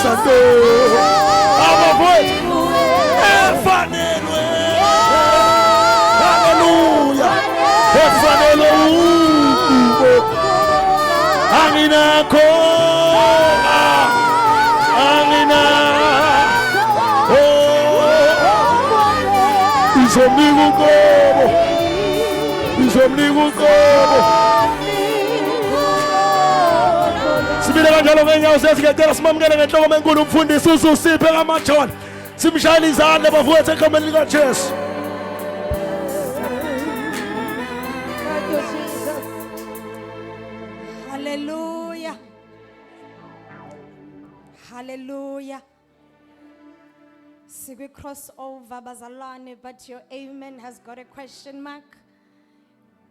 Santo. Our voice. Efanelwe. Hallelujah. Efanelwe. Anginakho. Angina. Izomnika uqobo. Izomnika uqobo. Sibile kanjalo ngenyawo sesingecela simamukele ngenhloko enkulu umfundisi uSiphe kaMathona. Simshayele izandla bafowethu egameni lika Jesu. Hallelujah. Hallelujah. We cross over bazalwane, but your amen has got a question mark.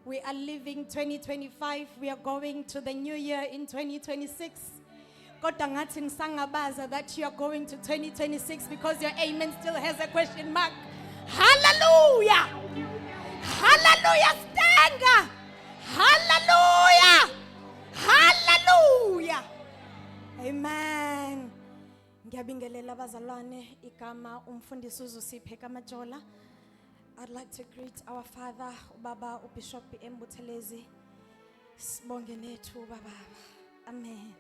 We are leaving 2025. We are going to the new year in 2026. Kodwa ngathi ngisangabaza that you are going to 2026 because your amen still has a question mark. Hallelujah. Hallelujah. Stanga. Hallelujah. Hallelujah. Amen. Ngiyabingelela abazalwane igama umfundisi uSiphe kaMajola. I'd like to greet our father ubaba uBishop Embuthelezi. Sibonge nethu baba. Amen.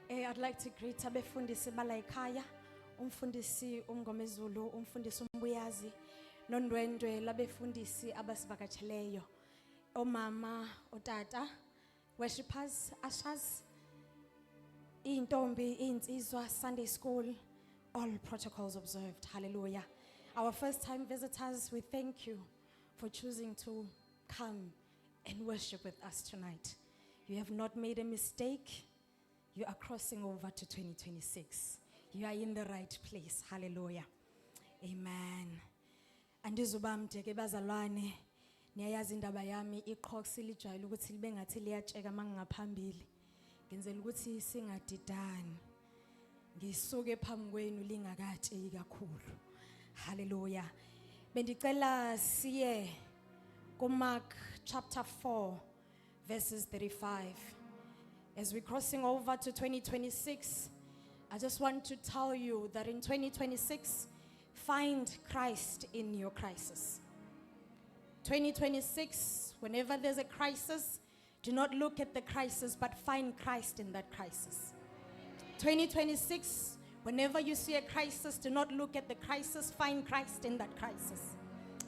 I'd like to greet abefundisi bala ekhaya, umfundisi uMngomezulu, umfundisi uMbuyazi, nondwendwe labefundisi abasivakatsheleyo. Omama, otata, worshipers, ushers, intombi, insizwa, Sunday school, all protocols observed. Hallelujah. Our first time visitors, we thank you for choosing to come and worship with us tonight. You have not made a mistake. You are crossing over to 2026. You are in the right place. Hallelujah. Amen. Andizubamde ke bazalwane, niyayazi indaba yami iqhoksi lijwayele ukuthi libe ngathi liyatsheka mangaphambili. Ngenzela ukuthi singadidani. Ngisuke phambi kwenu lingakatsheki kakhulu. Hallelujah. Bendicela siye kuMark chapter 4 verses 35. As we're crossing over to 2026, I just want to tell you that in 2026, find Christ in your crisis. 2026, whenever there's a crisis, do not look at the crisis, but find Christ in that crisis. 2026, whenever you see a crisis, do not look at the crisis, find Christ in that crisis.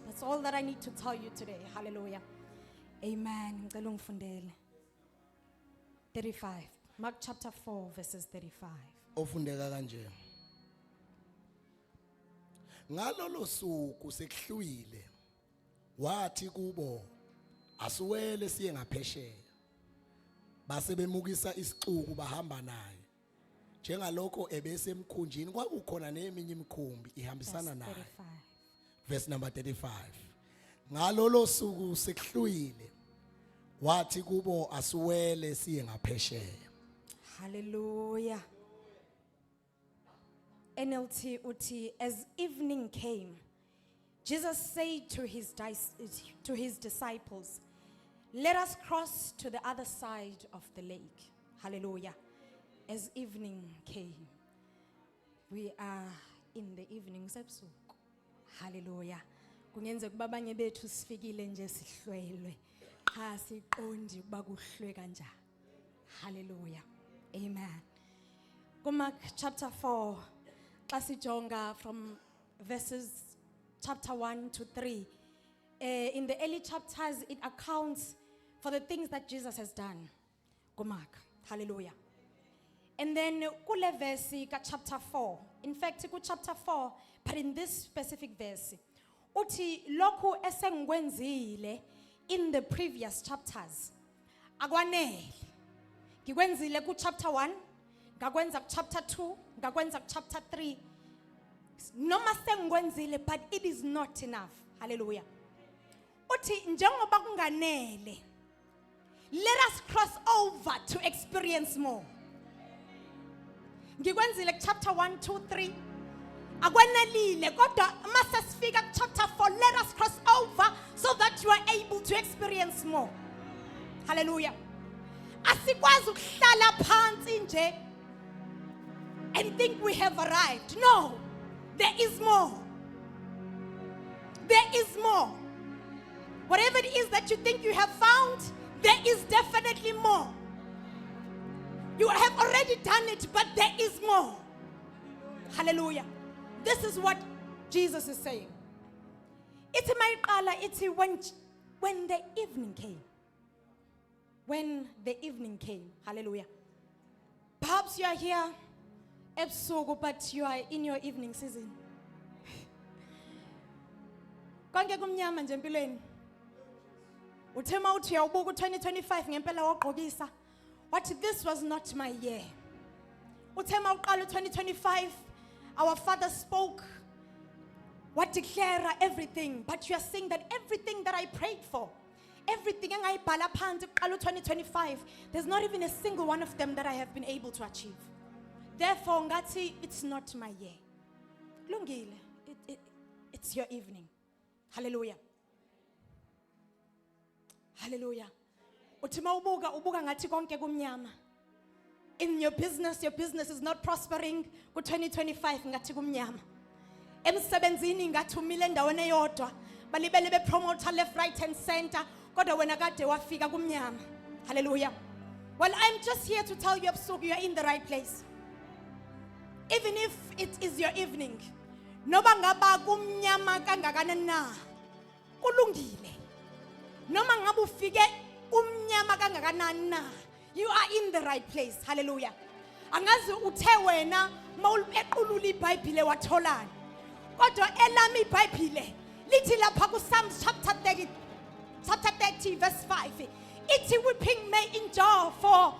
That's all that I need to tell you today. Hallelujah. Amen. 35. Mark chapter 4 verses 35. Ofundeka kanje. Ngalolo suku sekuhlwile. Wathi kubo asuwele siye ngaphesheya. Base bemukisa isixuku bahamba naye. Njengalokho ebese emkhunjini kwakukhona neminye imikhumbi ihambisana naye. Verse number 35. Ngalolo suku sekuhlwile. Wathi kubo asuwele siye ngaphesheya. Hallelujah. NLT uti, as evening came, Jesus said to his disciples, let us cross to the other side of the lake. Hallelujah. As evening came, we are in the evening. Hallelujah. Kungenze kuba abanye bethu sifikile nje sihlwelwe. Cha siqondi kuba kuhlwe kanja. Hallelujah. Amen. Mark chapter 4, xa sijonga from verses chapter 1 to 3. In the early chapters, it accounts for the things that Jesus has done. Mark. Hallelujah. And then kule verse ka chapter 4. In fact, ku chapter 4, but in this specific verse, uthi lokhu esengikwenzile in the previous chapters. Akwanele. Ngikwenzile ku chapter 1, ngakwenza ku chapter 2, ngakwenza ku chapter 3. Noma sengikwenzile, but it is not enough. Hallelujah. Uthi njengoba kunganele, let us cross over to experience more. Ngikwenzile chapter 1, 2, 3. Akwanelile kodwa mase sifika chapter 4, let us cross over so that you are able to experience more. Hallelujah. Asikwazi ukuhlala phansi nje and think we have arrived. No, there is more. There is more. Whatever it is that you think you have found, there is definitely more. You have already done it, but there is more. Hallelujah. This is what Jesus is saying. It's when the evening came. When the evening came. Hallelujah. Perhaps you are here, but you are in your evening season. Konke kumnyama nje empilweni. Uthema uthi uyawubuka 2025 ngempela waqhokisa. What this was not my year. Uthema uqala 2025, our father spoke. What declare everything, but you are saying that everything that I prayed for, everything engayibhala phansi uqala 2025, there's not even a single one of them that I have been able to achieve. Therefore, ngathi, it's not my year. Lungile, it's your evening. Hallelujah. Hallelujah. Uthima ubuka ngathi konke kumnyama. In your business is not prospering. Ku 2025 ngathi kumnyama. Emsebenzini ngathi umile endaweni eyodwa. Balibele be promoter left, right and center. Kodwa wena kade wafika kumnyama. Hallelujah. Well, I'm just here to tell you, you are in the right place. Even if it is your evening. Noba ngaba kumnyama kangakanani na. Kulungile. Noma ngabe ufike umnyama kangakanani na. You are in the right place. Hallelujah. Angazi uthe wena mawulequlula iBhayibhile watholani. Kodwa elami iBhayibhile lithi lapha ku Psalms chapter 30 verse 5. Ithi weeping may endure for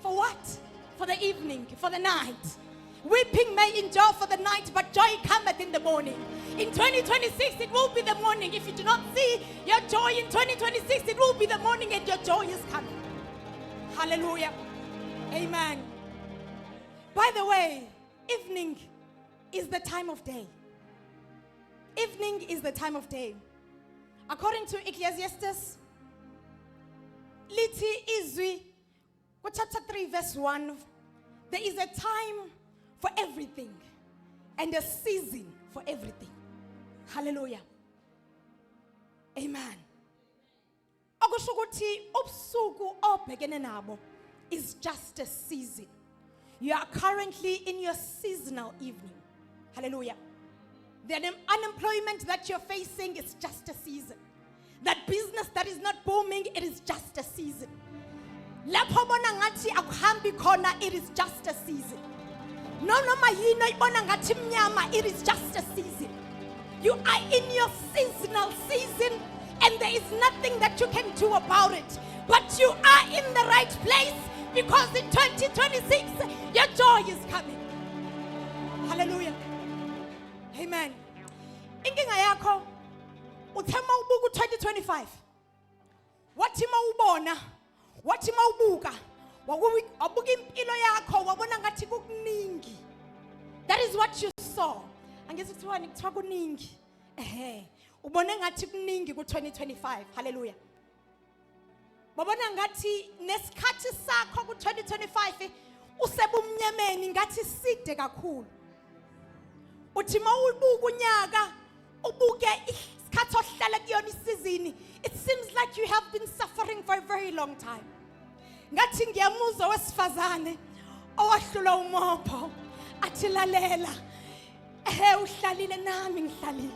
what? For the evening, for the night. Weeping may endure for the night, but joy cometh in the morning. In 2026, it will be the morning. If you do not see your joy in 2026, it will be the morning and your joy is coming. Hallelujah. Amen. By the way, evening is the time of day. Evening is the time of day. According to Ecclesiastes, lithi izwi, chapter 3 verse 1, there is a time for everything and a season for everything. Hallelujah. Amen. Okusho ukuthi ubusuku obhekene nabo is just a season. You are currently in your seasonal evening. Hallelujah. The unemployment that you're facing is just a season. That business that is not booming, it is just a season. Lapho bona ngathi akuhambi khona, it is just a season. No mayino ibona ngathi mnyama, it is just a season. You are in your seasonal season and there is nothing that you can do about it. But you are in the right place because in 2026 your joy is coming. Hallelujah. Amen. Inkinga yakho uthema ubuka 2025. Wathi mawubona, wathi mawubuka, wabuka impilo yakho wabona ngathi kukuningi. That is what you saw. Angithi kuthiwa kuningi. Ubone ngathi kuningi ku 2025. Hallelujah. Babona ngathi nesikhathi sakho ku 2025 usebumnyameni ngathi side kakhulu. Uthi mawubuka unyaka ubuke isikhathi ohlala kuyona isizini, it seems like you have been suffering for a very long time. Ngathi ngiyamuzwa wesifazane owahlula umopho athi lalela, uhlalile nami ngihlalile.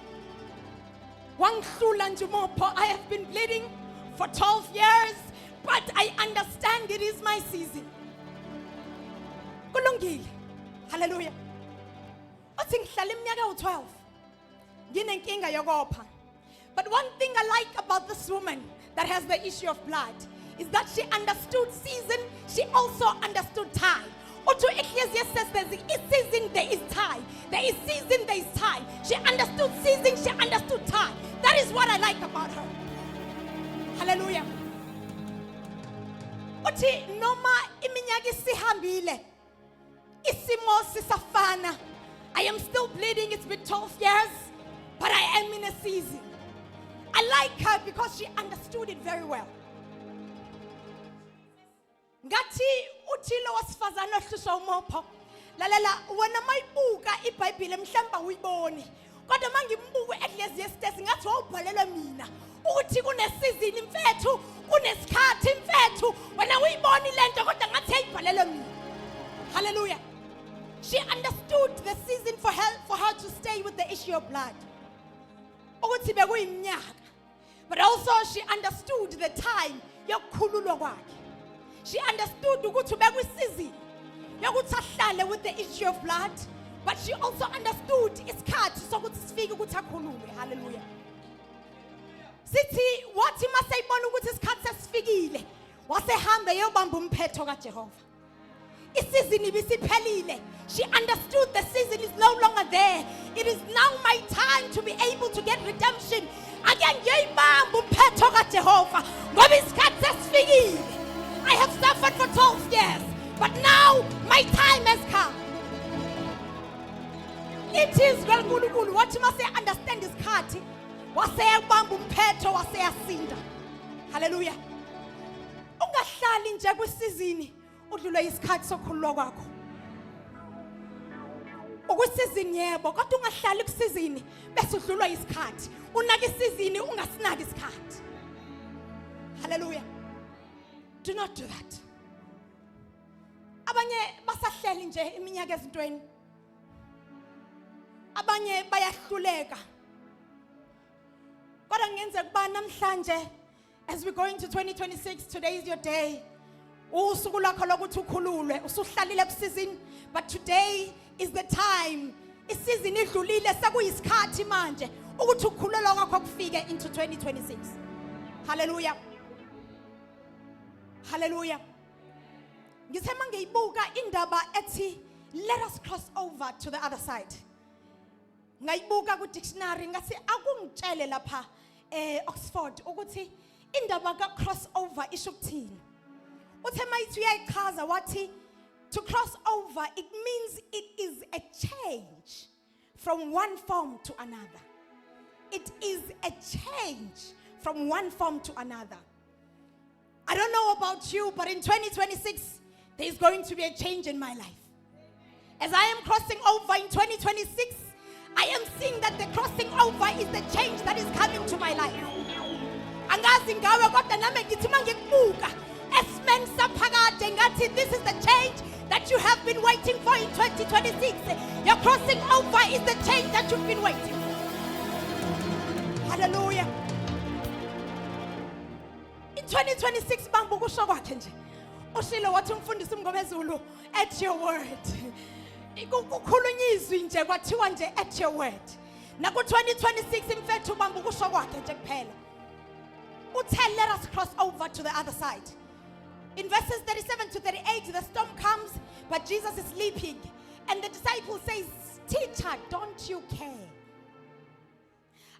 Wangihlula nje umopho, I have been bleeding for 12 years, but I understand it is my season. Kulungile. Hallelujah. Uthi ngihlala iminyaka u12. Nginenkinga yokopha. But one thing I like about this woman that has the issue of blood is that she understood season, she also understood time. Uthi Ecclesiastes says there's a season, there is time. There is season, there is time. She understood season, she understood time. That is what I like about her. Hallelujah. Uthi noma iminyaka isihambile, isimo sisafana. I am still bleeding, it's been 12 years, but I am in a season. I like her because she understood it very well. Ngathi uthilo wasifazana ohlusa umopho lalela wena mayibuka iBhayibheli mhlamba uyiboni kodwa mangimbuke Ecclesiastes ngathi wawubhalelwe mina ukuthi kunesizini mfethu kunesikhathi mfethu wena uyiboni lento kodwa ngathi ayibhalelwe mina. Hallelujah. She understood the season for her to stay with the issue of blood. Ukuthi bekuyiminyaka. But also she understood the time yokukhululwa kwakhe. She understood ukuthi bekuyisizini yokuthi ahlale with the issue of blood, but she also understood isikhathi sokuthi sifike ukuthi akhululwe. Hallelujah. Sithi wathi maseyibona ukuthi isikhathi sesifikile wasehambe yobamba umphetho kaJehova. Isizini bisiphelile. She understood the season is no longer there. It is now my time to be able to get redemption. Again, ngiyibamba umphetho kaJehova ngoba isikhathi sesifikile. I have suffered for 12 years, but now my time has come. It is kaNkulunkulu wathi mase understand isikhathi waseyabamba umphetho waseyasinda. Hallelujah. Ungahlali nje kwisizini udlule isikhathi sokukhululwa kwakho. Ukusizini yebo kodwa ungahlali kusizini bese udlulwa isikhathi. Unaka isizini ungasinaki isikhathi. Hallelujah. Do not do that. Abanye basahleli nje iminyaka ezintweni. Abanye bayahluleka. Kodwa ngenze kuba namhlanje as we go into 2026, today is your day. Usuku lakho lokuthi ukhululwe usuhlalile kusizini, but today is the time. Isizini idlulile sekuyisikhathi manje ukuthi ukukhululwa kwakho kufike into 2026. Hallelujah. Hallelujah. Ngisema ngiyibuka indaba ethi let us cross over to the other side. Ngayibuka ku dictionary ngathi akungitshele lapha Oxford ukuthi indaba ka cross over isho ukuthini. Uthe mayithi uyayichaza wathi to cross over it means it is a change from one form to another. It is a change from one form to another. I don't know about you, but in 2026, there is going to be a change in my life. As I am crossing over in 2026, I am seeing that the crossing over is the change that is coming to my life. Angazi ngawe kodwa nami ngithi mangikubuka esimenza phakade ngathi this is the change that you have been waiting for in 2026. Your crossing over is the change that you've been waiting for. Hallelujah. In 2026 bamba ukusho kwakhe nje. Ushilo wathi umfundisi umngomezulu at your word. Ukukhulunyizwi nje kwathiwa nje at your word. Na ku 2026 imfethu bamba ukusho kwakhe nje kuphela. Uthe let us cross over to the other side. In verses 37 to 38 the storm comes but Jesus is sleeping and the disciple says, "Teacher, don't you care?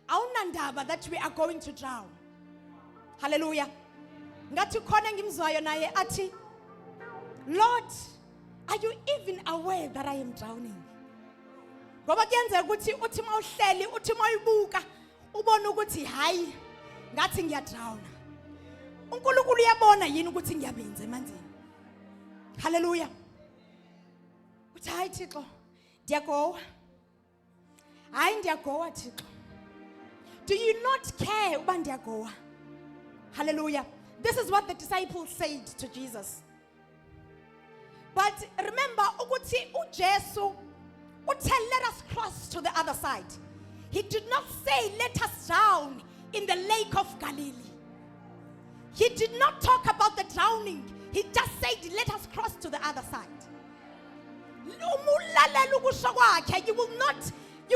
Awunandaba that we are going to drown." Hallelujah. Ngathi khona ngimzwayo naye athi, "Lord, are you even aware that I am drowning?" Ngoba kuyenzeka ukuthi uthi mawuhleli uthi mayibuka ubona ukuthi hayi ngathi ngiyadrown. uNkulunkulu uyabona yini ukuthi ngiyabinza emanzini. Hallelujah. Uthi hayi Thixo ndiyagowa. Hayi ndiyagowa Thixo. Do you not care uba ndiyagowa? Hallelujah. This is what the disciples said to Jesus. But remember ukuthi uJesu uthe let us cross to the other side. He did not say let us drown in the lake of Galilee. He did not talk about the drowning. He just said let us cross to the other side. You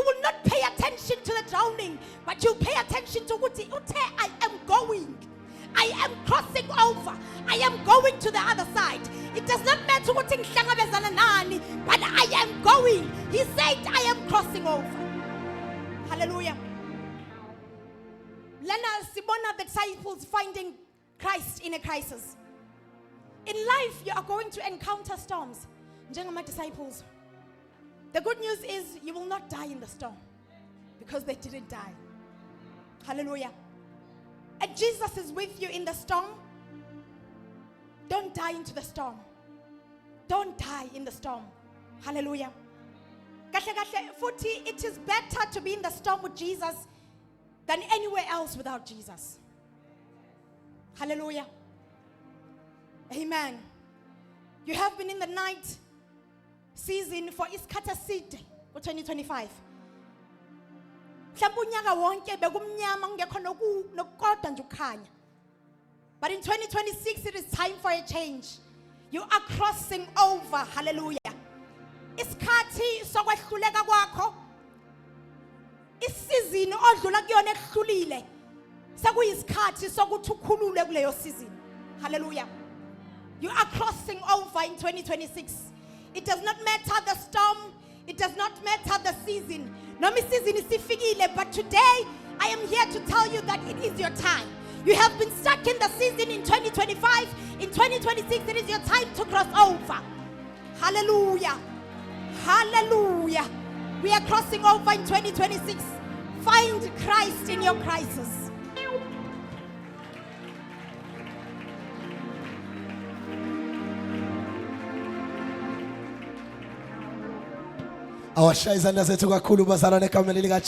will not pay attention to the drowning, but you pay attention to what I am going. I am crossing over. I am going to the other side. It does not matter what but I am going. He said I am crossing over. Hallelujah. Lena Sibona, the disciples finding Christ in a crisis. In life, you are going to encounter storms. My disciples. The good news is you will not die in the storm because they didn't die. Hallelujah. And Jesus is with you in the storm. Don't die into the storm. Don't die in the storm. Hallelujah. Kahle kahle futhi, it is better to be in the storm with Jesus than anywhere else without Jesus. Hallelujah. Amen. You have been in the night season for isikhathi eside ku-2025. Mhlawumbe unyaka wonke bekumnyama kungekho nokukodwa nje ukukhanya. But in 2026 it is time for a change. You are crossing over. Hallelujah. Isikhathi sokwehluleka kwakho, isizini odlula kuyona ehlulile, sekuyisikhathi sokuthi ukhulule kuleyo season. Hallelujah. You are crossing over in 2026. It does not matter the storm, it does not matter the season. Noma isizini isifikile, but today I am here to tell you that it is your time. You have been stuck in the season in 2025. In 2026, it is your time to cross over. Hallelujah. Hallelujah. We are crossing over in 2026. Find Christ in your crisis. Awashaya izandla zethu kakhulu bazalwane egameni lika